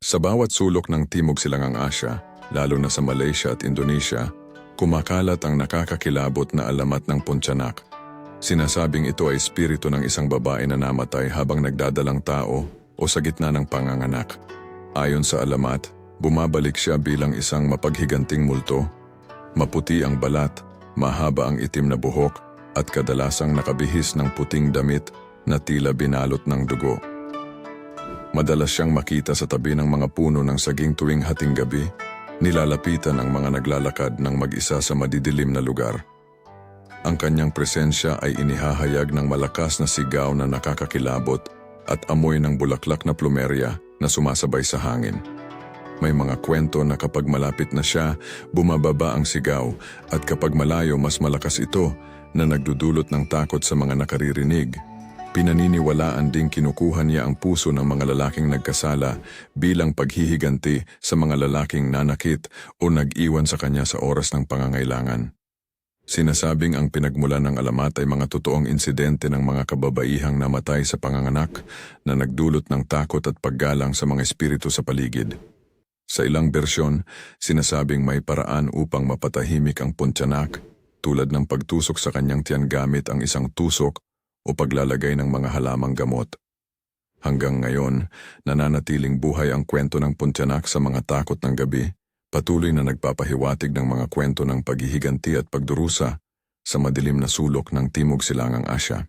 Sa bawat sulok ng Timog Silangang Asya, lalo na sa Malaysia at Indonesia, kumakalat ang nakakakilabot na alamat ng Pontianak. Sinasabing ito ay espiritu ng isang babae na namatay habang nagdadalang tao o sa gitna ng panganganak. Ayon sa alamat, bumabalik siya bilang isang mapaghiganting multo. Maputi ang balat, mahaba ang itim na buhok, at kadalasang nakabihis ng puting damit na tila binalot ng dugo. Madalas siyang makita sa tabi ng mga puno ng saging tuwing hating gabi, nilalapitan ang mga naglalakad ng mag-isa sa madidilim na lugar. Ang kanyang presensya ay inihahayag ng malakas na sigaw na nakakakilabot at amoy ng bulaklak na plumerya na sumasabay sa hangin. May mga kwento na kapag malapit na siya, bumababa ang sigaw at kapag malayo mas malakas ito na nagdudulot ng takot sa mga nakaririnig. Pinaniniwalaan ding kinukuha niya ang puso ng mga lalaking nagkasala bilang paghihiganti sa mga lalaking nanakit o nag-iwan sa kanya sa oras ng pangangailangan. Sinasabing ang pinagmulan ng alamat ay mga totoong insidente ng mga kababaihang namatay sa panganganak na nagdulot ng takot at paggalang sa mga espiritu sa paligid. Sa ilang bersyon, sinasabing may paraan upang mapatahimik ang Pontianak tulad ng pagtusok sa kanyang tiyan gamit ang isang tusok o paglalagay ng mga halamang gamot. Hanggang ngayon, nananatiling buhay ang kwento ng Pontianak sa mga takot ng gabi, patuloy na nagpapahiwatig ng mga kwento ng paghihiganti at pagdurusa sa madilim na sulok ng Timog Silangang Asya.